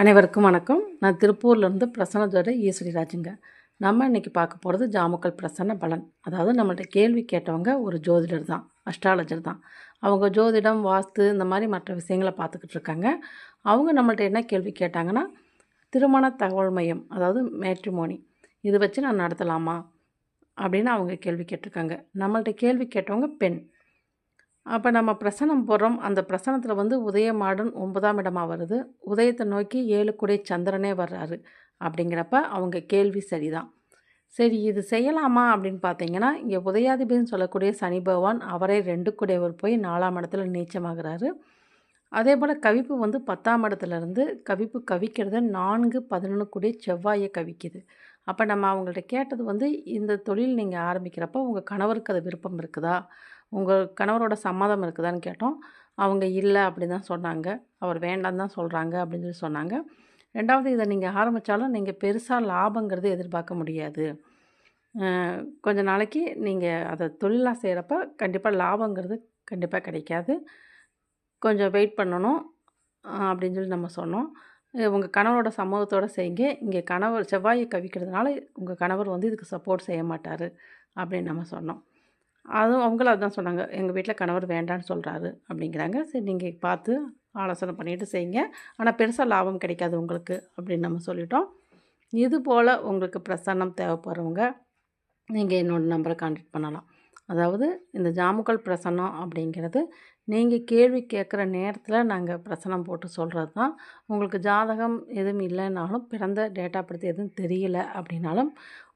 அனைவருக்கும் வணக்கம். நான் திருப்பூர்லேருந்து பிரசன்னத்தோட ஈஸ்வரி ராஜுங்க. நம்ம இன்றைக்கி பார்க்க போகிறது ஜாமக்கல் பிரசன்ன பலன். அதாவது நம்மள்ட்ட கேள்வி கேட்டவங்க ஒரு ஜோதிடர் தான், அஸ்ட்ராலஜர் தான். அவங்க ஜோதிடம், வாஸ்து இந்த மாதிரி மற்ற விஷயங்களை பார்த்துக்கிட்டு இருக்காங்க. அவங்க நம்மள்ட்ட என்ன கேள்வி கேட்டாங்கன்னா, திருமண தகவல் மையம், அதாவது மேட்ரிமோனி, இது வச்சு நான் நடத்தலாமா அப்படின்னு அவங்க கேள்வி கேட்டிருக்காங்க. நம்மள்ட்ட கேள்வி கேட்டவங்க பெண். அப்போ நம்ம பிரசனம் போடுறோம். அந்த பிரசனத்தில் உதயமாடன் 9ஆம் இடமாக வருது. உதயத்தை நோக்கி 7 குடை சந்திரனே வர்றாரு. அப்படிங்கிறப்ப அவங்க கேள்வி சரிதான். சரி, இது செய்யலாமா அப்படின்னு பார்த்தீங்கன்னா, இங்கே உதயாதிபதினு சொல்லக்கூடிய சனி பகவான் அவரே 2 குடையவர் போய் 4ஆம் இடத்துல நீச்சமாகிறாரு. அதே போல் கவிப்பு 10ஆம் இடத்துலேருந்து கவிப்பு கவிக்கிறது 4, 11 குடை செவ்வாயை கவிக்குது. அப்போ நம்ம அவங்கள்ட்ட கேட்டது இந்த தொழில் நீங்கள் ஆரம்பிக்கிறப்போ உங்கள் கணவருக்கு அது விருப்பம் இருக்குதா, உங்கள் கணவரோட சம்மதம் இருக்குதான்னு கேட்டோம். அவங்க இல்லை அப்படி தான் சொன்னாங்க. அவர் வேண்டான்னு தான் சொல்கிறாங்க அப்படின்னு சொல்லி சொன்னாங்க. 2வது, இதை நீங்கள் ஆரம்பித்தாலும் நீங்கள் பெருசாக லாபங்கிறது எதிர்பார்க்க முடியாது. கொஞ்ச நாளைக்கு நீங்கள் அதை தொழிலாக செய்கிறப்ப கண்டிப்பாக லாபங்கிறது கண்டிப்பாக கிடைக்காது. கொஞ்சம் வெயிட் பண்ணணும் அப்படின்னு சொல்லி நம்ம சொன்னோம். உங்கள் கணவரோட சம்மதத்தோடு செய்யுங்க. இங்கே கணவர் செவ்வாயை கவிக்கிறதுனால உங்கள் கணவர் இதுக்கு சப்போர்ட் செய்ய மாட்டார் அப்படின்னு நம்ம சொன்னோம். அதுவும் அவங்களும் அதுதான் சொன்னாங்க. எங்கள் வீட்டில் கணவர் வேண்டான்னு சொல்கிறாரு அப்படிங்கிறாங்க. சரி, நீங்கள் பார்த்து ஆலோசனை பண்ணிவிட்டு செய்யுங்க. ஆனால் பெருசாக லாபம் கிடைக்காது உங்களுக்கு அப்படின்னு நம்ம சொல்லிட்டோம். இது போல் உங்களுக்கு பிரசன்னம் தேவைப்படுறவங்க நீங்கள் என்னோடய நம்பரை கான்டாக்ட் பண்ணலாம். அதாவது இந்த ஜாமுக்கல் பிரசன்னம் அப்படிங்கிறது நீங்கள் கேள்வி கேட்குற நேரத்தில் நாங்கள் பிரசனம் போட்டு சொல்கிறது தான். உங்களுக்கு ஜாதகம் எதுவும் இல்லைன்னாலும், பிறந்த டேட்டா பற்றி எதுவும் தெரியல அப்படின்னாலும்,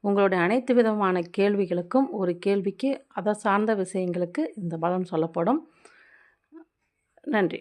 உங்களுடைய அனைத்து விதமான கேள்விகளுக்கும் ஒரு கேள்விக்கு அதை சார்ந்த விஷயங்களுக்கு இந்த பலன் சொல்லப்படும். நன்றி.